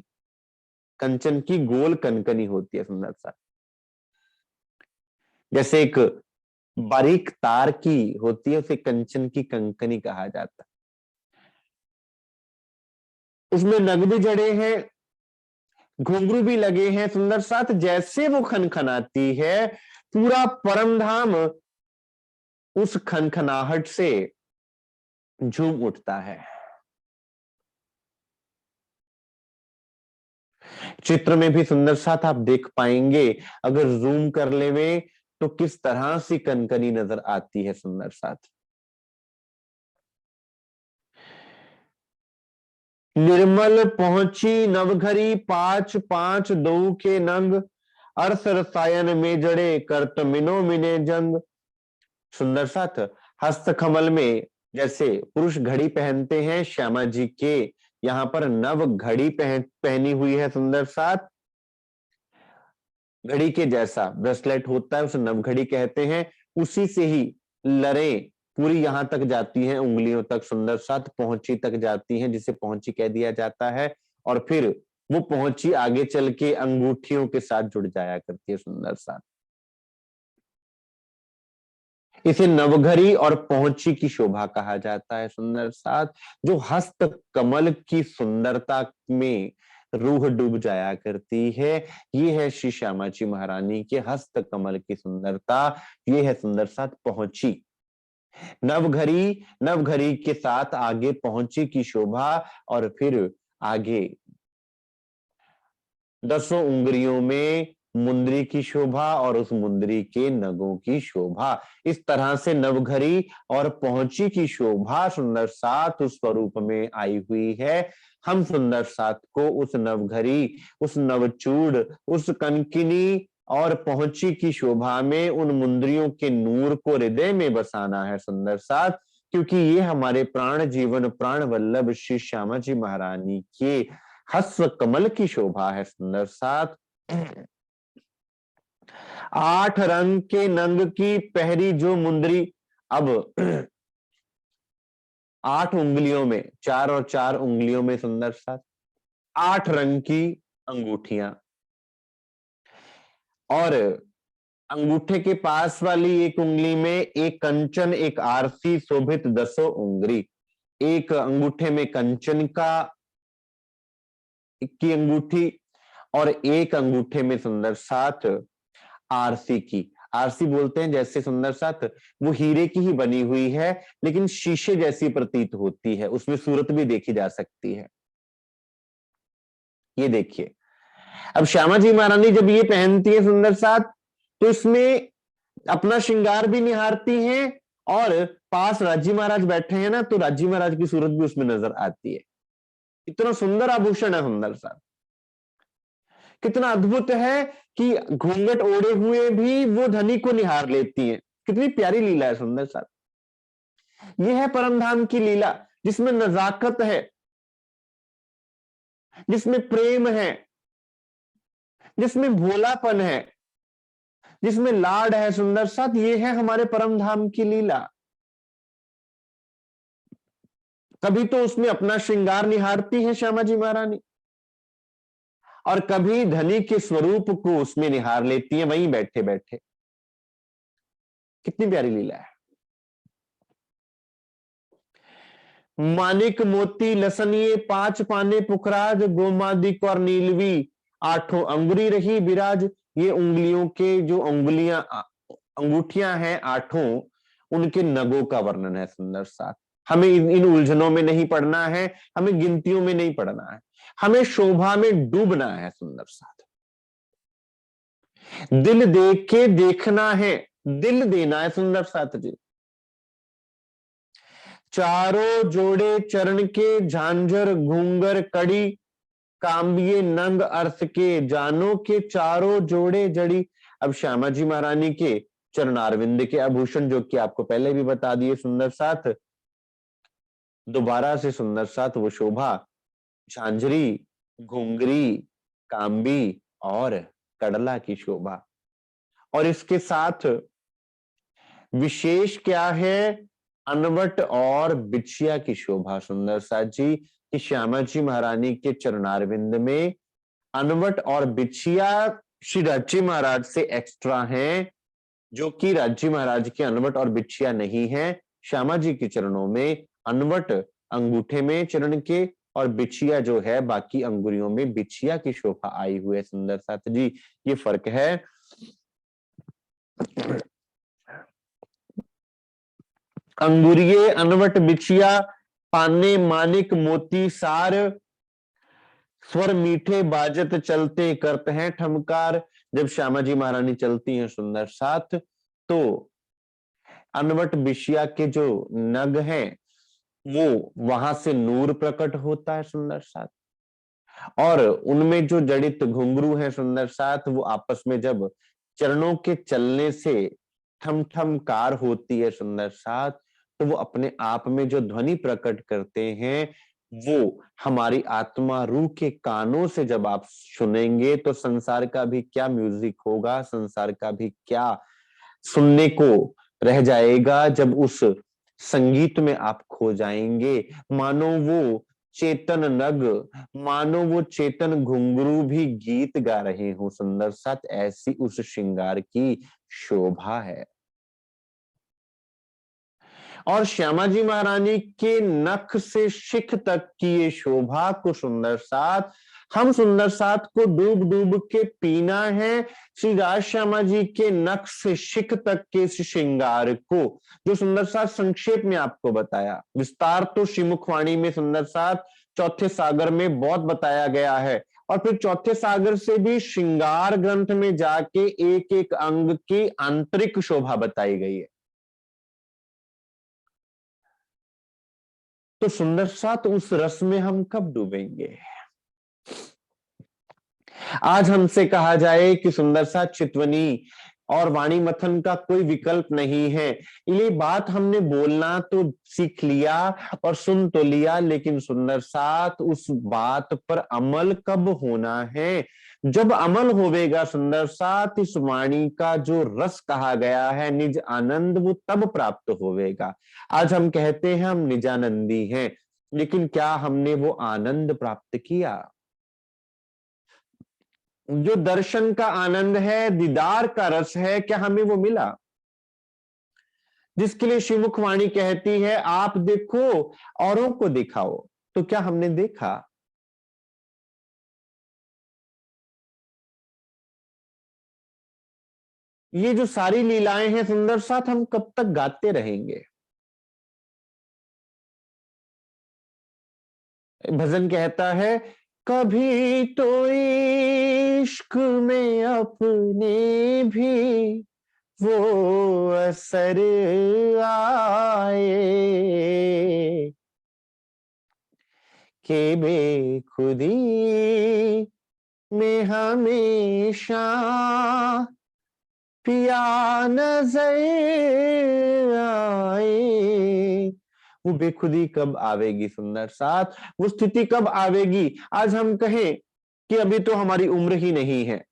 कंचन की गोल कनकनी होती है सुंदर सा। जैसे एक बारीक तार की होती है, उसे कंचन की कंकनी कहा जाता है। उसमें नग भी जड़े हैं, घुंघरू भी लगे हैं सुंदर साथ। जैसे वो खनखनाती है, पूरा परमधाम उस खनखनाहट से झूम उठता है। चित्र में भी सुंदर साथ आप देख पाएंगे, अगर जूम कर लेवे तो किस तरह से कनकनी नजर आती है सुंदर साथ। निर्मल पहुंची नवघरी, पांच पांच दो के नंग, अर्थ रसायन में जड़े करत मिनो मिने जंग। सुंदर साथ हस्त कमल में जैसे पुरुष घड़ी पहनते हैं, श्यामा जी के यहाँ पर नव घड़ी पहनी हुई है सुंदर साथ। घड़ी के जैसा ब्रेसलेट होता है, उसे नवघड़ी कहते हैं। उसी से ही लरें पूरी यहां तक जाती हैं, उंगलियों तक सुंदर साथ पहुंची तक जाती हैं, जिसे पहुंची कह दिया जाता है। और फिर वो पहुंची आगे चल के अंगूठियों के साथ जुड़ जाया करती है सुंदर साथ। इसे नवघड़ी और पहुंची की शोभा कहा जाता है सुंदर साथ, जो हस्त कमल की सुंदरता में रूह डूब जाया करती है। ये है श्री श्यामा जी महारानी के हस्त कमल की सुंदरता। ये है सुंदर साथ पहुंची। नवघड़ी, नवघड़ी के साथ आगे पहुंची की शोभा, और फिर आगे दसों उंगलियों में मुंदरी की शोभा और उस मुंदरी के नगों की शोभा। इस तरह से नवघड़ी और पहुंची की शोभा सुंदर साथ उस स्वरूप में आई हुई है। हम सुंदर साथ को उस नवघड़ी, उस नवचूड़, उस कनकिनी और पहुंची की शोभा में उन मुंदरियों के नूर को हृदय में बसाना है सुंदर साथ, क्योंकि ये हमारे प्राण जीवन प्राण वल्लभ श्री श्यामा जी महारानी के हस्त कमल की शोभा है सुंदर साथ। आठ रंग के नंग की पहरी जो मुंदरी। अब 8 उंगलियों में, 4 और 4 उंगलियों में सुंदर साथ 8 रंग की अंगूठियां, और अंगूठे के पास वाली एक उंगली में एक कंचन, एक आरसी शोभित 10 उंगली। एक अंगूठे में कंचन का की अंगूठी, और एक अंगूठे में सुंदर साथ आरसी की। आरसी बोलते हैं जैसे सुंदर साथ वो हीरे की ही बनी हुई है, लेकिन शीशे जैसी प्रतीत होती है, उसमें सूरत भी देखी जा सकती है। ये देखिए, अब श्यामा जी महारानी जब ये पहनती है सुंदर साथ, तो इसमें अपना श्रृंगार भी निहारती हैं, और पास राजी महाराज बैठे हैं ना, तो राजी महाराज की सूरत भी उसमें नजर आती है। इतना सुंदर आभूषण है सुंदर साथ। कितना अद्भुत है कि घूंघट ओढ़े हुए भी वो धनी को निहार लेती हैं। कितनी प्यारी लीला है सुंदर साथ। यह है परमधाम की लीला, जिसमें नजाकत है, जिसमें प्रेम है, जिसमें भोलापन है, जिसमें लाड है सुंदर साथ। ये है हमारे परमधाम की लीला। कभी तो उसमें अपना श्रृंगार निहारती है श्यामा जी महारानी, और कभी धनी के स्वरूप को उसमें निहार लेती है वहीं बैठे बैठे। कितनी प्यारी लीला है। मानिक मोती लसनिए 5 पाने पुखराज, गोमादिक और नीलवी 8 अंगुरी रही बिराज। ये उंगलियों के जो उंगलियां अंगूठियां हैं 8, उनके नगों का वर्णन है सुंदर साथ। हमें इन उलझनों में नहीं पड़ना है, हमें गिनतियों में नहीं पड़ना है, हमें शोभा में डूबना है सुंदर साथ। दिल देख के देखना है, दिल देना है सुंदर साथ जी। चारों जोड़े चरण के झांझर घूंगर कड़ी, काम्बिये नंग अर्थ के जानो के चारों जोड़े जड़ी। अब श्यामा जी महारानी के चरणारविंद के आभूषण, जो कि आपको पहले भी बता दिए सुंदर साथ, दोबारा से सुंदर साथ वो शोभा झांझरी, घुंगरी, काम्बी और कड़ला की शोभा। और इसके साथ विशेष क्या है, अनवट और बिछिया की शोभा सुंदर साथ जी, कि श्यामा जी महारानी के चरणारविंद में अनवट और बिछिया श्री राची महाराज से एक्स्ट्रा हैं, जो कि राज्य महाराज के अनवट और बिछिया नहीं है। श्यामा जी के चरणों में अनवट अंगूठे में चरण के और बिछिया जो है बाकी अंगुरियों में बिछिया की शोभा आई हुई है। सुंदर साथ जी, ये फर्क है। अंगुरिये अनवट बिछिया, पाने मानिक मोती सार, स्वर मीठे बाजत चलते करते हैं ठमकार। जब श्यामा जी महारानी चलती हैं सुंदर साथ, तो अनवट बिछिया के जो नग हैं वो वहां से नूर प्रकट होता है सुंदर साथ, और उनमें जो जड़ित घुंघरू है सुंदर साथ, वो आपस में जब चरणों के चलने से ठम ठम कार होती है सुंदर साथ, तो वो अपने आप में जो ध्वनि प्रकट करते हैं, वो हमारी आत्मा रूह के कानों से जब आप सुनेंगे तो संसार का भी क्या म्यूजिक होगा, संसार का भी क्या सुनने को रह जाएगा जब उस संगीत में आप खो जाएंगे। मानो वो चेतन नग, मानो वो चेतन घुंघरू भी गीत गा रहे हो सुंदर साथ, ऐसी उस श्रृंगार की शोभा है। और श्यामा जी महारानी के नख से शिख तक की ये शोभा को सुंदर साथ, हम सुंदर साथ को डूब डूब के पीना है श्री राज श्यामा जी के नख से शिख तक के इस श्रृंगार को, जो सुंदर साथ संक्षेप में आपको बताया। विस्तार तो श्रीमुखवाणी में सुंदर साथ चौथे सागर में बहुत बताया गया है, और फिर चौथे सागर से भी श्रृंगार ग्रंथ में जाके एक एक अंग की आंतरिक शोभा बताई गई है। तो सुंदर साथ उस रस में हम कब डूबेंगे? आज हमसे कहा जाए कि सुंदर साथ चितवनी और वाणी मथन का कोई विकल्प नहीं है, ये बात हमने बोलना तो सीख लिया और सुन तो लिया, लेकिन सुंदर साथ उस बात पर अमल कब होना है? जब अमल होवेगा सुंदर साथ, इस वाणी का जो रस कहा गया है निज आनंद, वो तब प्राप्त होवेगा। आज हम कहते हैं हम निजानंदी हैं, लेकिन क्या हमने वो आनंद प्राप्त किया? जो दर्शन का आनंद है, दीदार का रस है, क्या हमें वो मिला? जिसके लिए श्रीमुख वाणी कहती है आप देखो औरों को दिखाओ, तो क्या हमने देखा? ये जो सारी लीलाएं हैं सुंदर साथ, हम कब तक गाते रहेंगे? भजन कहता है कभी तो इश्क में अपने भी वो असर आए के बेखुदी में हमेशा पिया नजर आए। वो बेखुदी कब आवेगी सुंदर साथ, वो स्थिति कब आवेगी? आज हम कहें कि अभी तो हमारी उम्र ही नहीं है,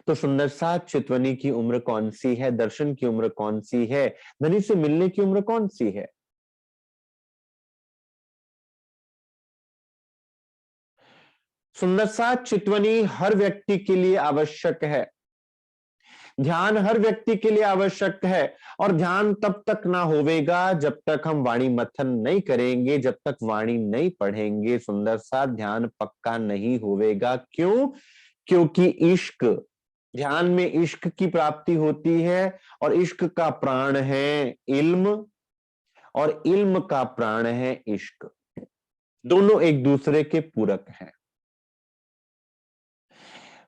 तो सुंदर साथ चितवनी की उम्र कौन सी है, दर्शन की उम्र कौन सी है, धनी से मिलने की उम्र कौन सी है? सुंदर साथ चितवनी हर व्यक्ति के लिए आवश्यक है, ध्यान हर व्यक्ति के लिए आवश्यक है, और ध्यान तब तक ना होवेगा जब तक हम वाणी मथन नहीं करेंगे, जब तक वाणी नहीं पढ़ेंगे सुंदर सा ध्यान पक्का नहीं होवेगा। क्यों? क्योंकि इश्क, ध्यान में इश्क की प्राप्ति होती है, और इश्क का प्राण है इल्म, और इल्म का प्राण है इश्क। दोनों एक दूसरे के पूरक हैं।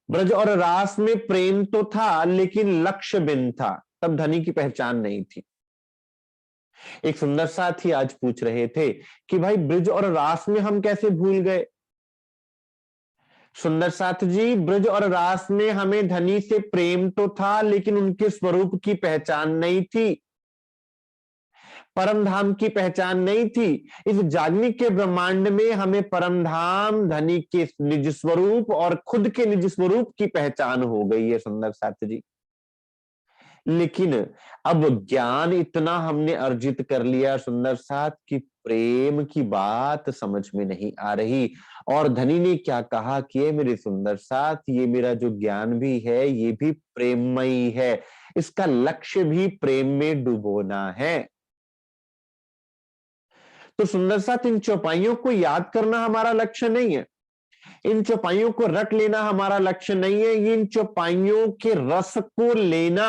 ब्रज और रास में प्रेम तो था, लेकिन लक्ष्य भिन्न था, तब धनी की पहचान नहीं थी। एक सुंदर साथी आज पूछ रहे थे कि भाई ब्रज और रास में हम कैसे भूल गए? सुंदर साथ जी, ब्रज और रास में हमें धनी से प्रेम तो था, लेकिन उनके स्वरूप की पहचान नहीं थी, परम धाम की पहचान नहीं थी। इस जागनिक के ब्रह्मांड में हमें परम धाम, धनी के निज स्वरूप और खुद के निज स्वरूप की पहचान हो गई है सुंदर साथ जी। लेकिन अब ज्ञान इतना हमने अर्जित कर लिया सुंदर साथ कि प्रेम की बात समझ में नहीं आ रही। और धनी ने क्या कहा कि ये मेरे सुंदर साथ, ये मेरा जो ज्ञान भी है ये भी प्रेममयी है, इसका लक्ष्य भी प्रेम में डुबोना है। तो सुंदर साथ इन चौपाइयों को याद करना हमारा लक्ष्य नहीं है, इन चौपाइयों को रट लेना हमारा लक्ष्य नहीं है, ये इन चौपाइयों के रस को लेना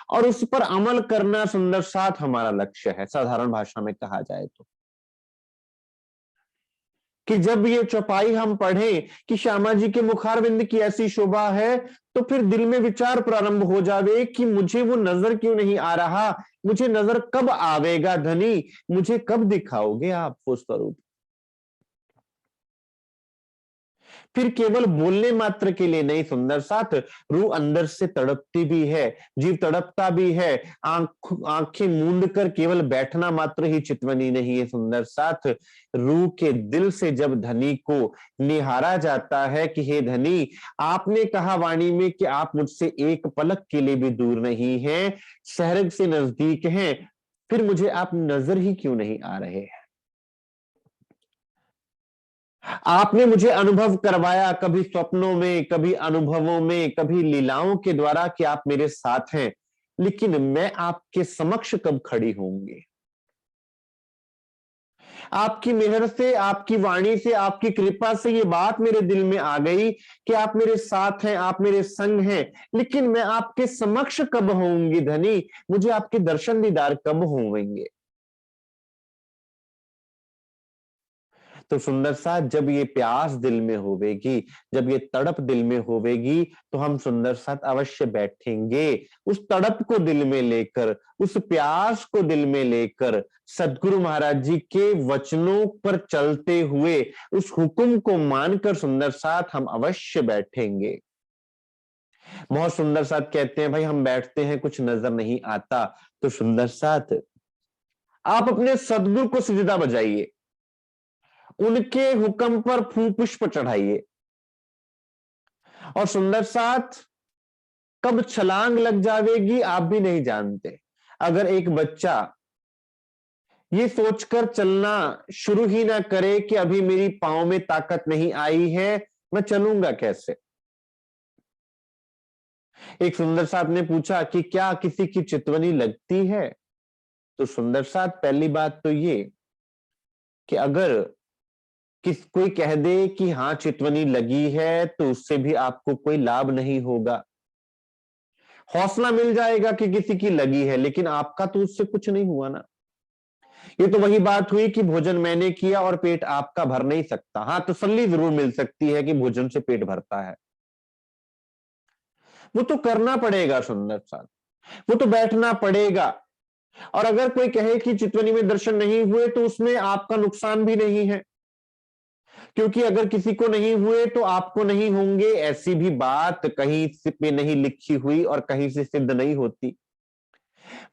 और उस पर अमल करना सुंदर साथ हमारा लक्ष्य है। साधारण भाषा में कहा जाए तो कि जब ये चौपाई हम पढ़ें कि श्यामा जी के मुखारविंद की ऐसी शोभा है, तो फिर दिल में विचार प्रारंभ हो जावे कि मुझे वो नजर क्यों नहीं आ रहा, मुझे नजर कब आवेगा धनी, मुझे कब दिखाओगे आप वो स्वरूप। फिर केवल बोलने मात्र के लिए नहीं सुंदर साथ, रूह अंदर से तड़पती भी है, जीव तड़पता भी है। आंखें मूंद कर केवल बैठना मात्र ही चितवनी नहीं है सुंदर साथ, रूह के दिल से जब धनी को निहारा जाता है कि हे धनी, आपने कहा वाणी में कि आप मुझसे एक पलक के लिए भी दूर नहीं हैं, सहरग से नजदीक हैं, फिर मुझे आप नजर ही क्यों नहीं आ रहे हैं। आपने मुझे अनुभव करवाया कभी स्वप्नों में, कभी अनुभवों में, कभी लीलाओं के द्वारा कि आप मेरे साथ हैं, लेकिन मैं आपके समक्ष कब खड़ी होंगी। आपकी मेहर से, आपकी वाणी से, आपकी कृपा से ये बात मेरे दिल में आ गई कि आप मेरे साथ हैं, आप मेरे संग हैं, लेकिन मैं आपके समक्ष कब होंगी धनी, मुझे आपके दर्शन दीदार कब होंगे। तो सुंदर सा जब ये प्यास दिल में होवेगी, जब ये तड़प दिल में होवेगी, तो हम सुंदर साथ अवश्य बैठेंगे उस तड़प को दिल में लेकर, उस प्यास को दिल में लेकर, सदगुरु महाराज जी के वचनों पर चलते हुए उस हुक्म को मानकर सुंदर साथ हम अवश्य बैठेंगे। बहुत सुंदर साथ कहते हैं भाई हम बैठते हैं कुछ नजर नहीं आता, तो सुंदर साथ आप अपने सदगुरु को सिजदा बजाइए, उनके हुक्म पर फूल पुष्प चढ़ाइए, और सुंदर साथ कब छलांग लग जावेगी आप भी नहीं जानते। अगर एक बच्चा ये सोचकर चलना शुरू ही ना करे कि अभी मेरी पांव में ताकत नहीं आई है, मैं चलूंगा कैसे। एक सुंदर साथ ने पूछा कि क्या किसी की चितवनी लगती है, तो सुंदर साथ पहली बात तो ये कि अगर कोई कह दे कि हाँ चितवनी लगी है, तो उससे भी आपको कोई लाभ नहीं होगा। हौसला मिल जाएगा कि किसी की लगी है, लेकिन आपका तो उससे कुछ नहीं हुआ ना। ये तो वही बात हुई कि भोजन मैंने किया और पेट आपका भर नहीं सकता। हाँ, तसल्ली जरूर मिल सकती है कि भोजन से पेट भरता है, वो तो करना पड़ेगा सुंदर साथ, वो तो बैठना पड़ेगा। और अगर कोई कहे कि चितवनी में दर्शन नहीं हुए, तो उसमें आपका नुकसान भी नहीं है, क्योंकि अगर किसी को नहीं हुए तो आपको नहीं होंगे, ऐसी भी बात कहीं पे नहीं लिखी हुई और कहीं से सिद्ध नहीं होती।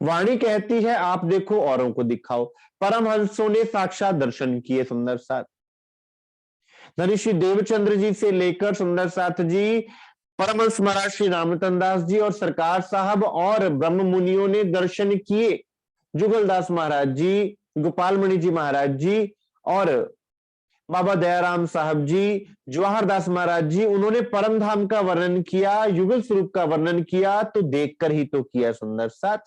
वाणी कहती है आप देखो औरों को दिखाओ। परमहंसों ने साक्षात दर्शन किए सुंदर साथ, ऋषि देवचंद्र जी से लेकर सुंदर साथ जी, परमहंस महाराज श्री रामतन दास जी और सरकार साहब और ब्रह्म मुनियों ने दर्शन किए। जुगलदास महाराज जी, गोपाल मणि जी महाराज जी और बाबा दयाराम साहब जी, जवाहर दास महाराज जी, उन्होंने परम धाम का वर्णन किया, युगल स्वरूप का वर्णन किया, तो देखकर ही तो किया सुंदर साथ।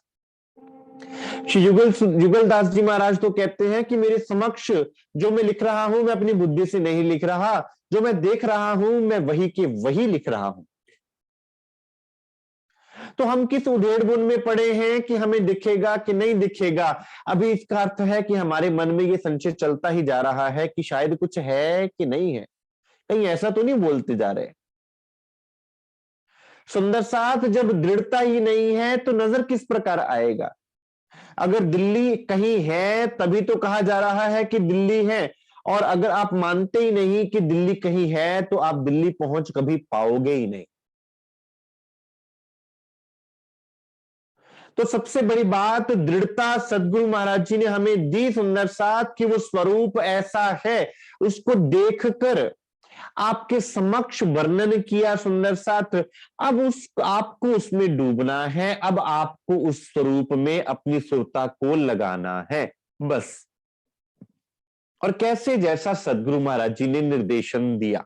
श्री युगल दास जी महाराज तो कहते हैं कि मेरे समक्ष जो मैं लिख रहा हूं मैं अपनी बुद्धि से नहीं लिख रहा, जो मैं देख रहा हूं मैं वही के वही लिख रहा हूं। तो हम किस उधेड़ बुन में पड़े हैं कि हमें दिखेगा कि नहीं दिखेगा। अभी इसका अर्थ है कि हमारे मन में ये संशय चलता ही जा रहा है कि शायद कुछ है कि नहीं है, कहीं ऐसा तो नहीं बोलते जा रहे। सुंदर साथ जब दृढ़ता ही नहीं है तो नजर किस प्रकार आएगा। अगर दिल्ली कहीं है तभी तो कहा जा रहा है कि दिल्ली है, और अगर आप मानते ही नहीं कि दिल्ली कहीं है तो आप दिल्ली पहुंच कभी पाओगे ही नहीं। तो सबसे बड़ी बात दृढ़ता सदगुरु महाराज जी ने हमें दी सुंदर साथ कि वो स्वरूप ऐसा है, उसको देखकर आपके समक्ष वर्णन किया सुंदर साथ। अब उस आपको उसमें डूबना है, अब आपको उस स्वरूप में अपनी सुरता को लगाना है बस। और कैसे, जैसा सदगुरु महाराज जी ने निर्देशन दिया।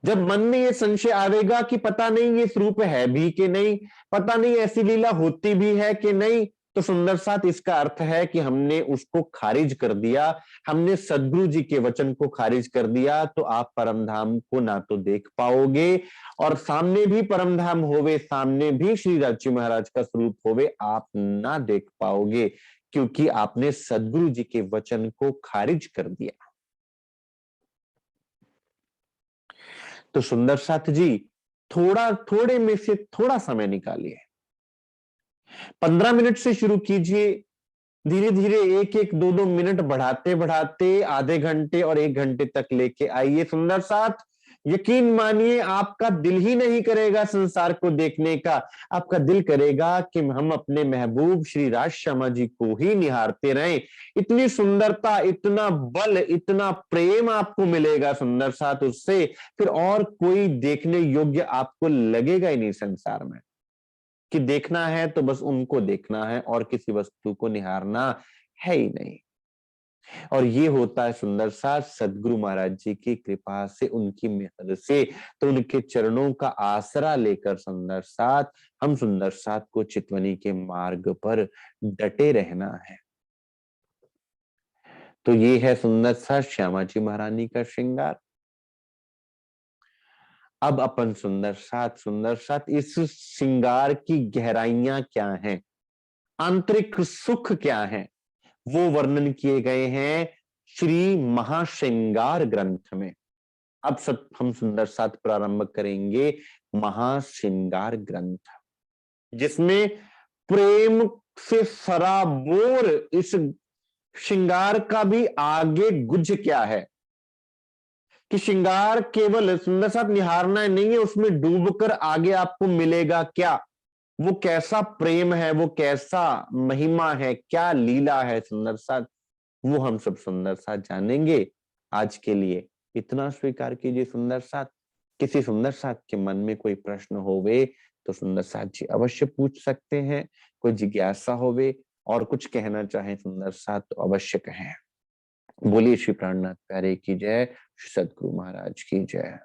जब मन में ये संशय आवेगा कि पता नहीं ये स्वरूप है भी कि नहीं, पता नहीं ऐसी लीला होती भी है कि नहीं, तो सुंदर साथ इसका अर्थ है कि हमने उसको खारिज कर दिया, हमने सदगुरु जी के वचन को खारिज कर दिया। तो आप परमधाम को ना तो देख पाओगे, और सामने भी परमधाम होवे, सामने भी श्री राज महाराज का स्वरूप होवे, आप ना देख पाओगे, क्योंकि आपने सदगुरु जी के वचन को खारिज कर दिया। तो सुंदर साथ जी, थोड़े में से थोड़ा समय निकालिए, 15 मिनट से शुरू कीजिए, धीरे धीरे एक एक दो दो मिनट बढ़ाते बढ़ाते आधे घंटे और 1 घंटे तक लेके आइए। सुंदर साथ, यकीन मानिए आपका दिल ही नहीं करेगा संसार को देखने का, आपका दिल करेगा कि हम अपने महबूब श्री राज श्यामा जी को ही निहारते रहें। इतनी सुंदरता, इतना बल, इतना प्रेम आपको मिलेगा सुंदर साथ उससे, फिर और कोई देखने योग्य आपको लगेगा ही नहीं संसार में। कि देखना है तो बस उनको देखना है, और किसी वस्तु को निहारना है ही नहीं। और ये होता है सुंदर साथ सदगुरु महाराज जी की कृपा से, उनकी मेहर से। तो उनके चरणों का आसरा लेकर सुंदर साथ हम सुंदर साथ को चितवनी के मार्ग पर डटे रहना है। तो ये है सुंदर साथ श्यामा जी महारानी का श्रृंगार। अब अपन सुंदर साथ इस श्रृंगार की गहराइयां क्या हैं, आंतरिक सुख क्या है, वो वर्णन किए गए हैं श्री महाश्रृंगार ग्रंथ में। अब सब हम सुंदर साथ प्रारंभ करेंगे महाश्रृंगार ग्रंथ, जिसमें प्रेम से सराबोर इस श्रृंगार का भी आगे गुज क्या है, कि श्रृंगार केवल सुंदर साथ निहारना नहीं है, उसमें डूबकर आगे आपको मिलेगा क्या, वो कैसा प्रेम है, वो कैसा महिमा है, क्या लीला है सुंदर साथ, वो हम सब सुंदर साथ जानेंगे। आज के लिए इतना स्वीकार कीजिए सुंदर साथ। किसी सुंदर साथ के मन में कोई प्रश्न होवे तो सुंदर साथ जी अवश्य पूछ सकते हैं, कोई जिज्ञासा होवे और कुछ कहना चाहे सुंदर साथ तो अवश्य कहें। बोलिए श्री प्राणनाथ प्यारे की जय, श्री सदगुरु महाराज की जय।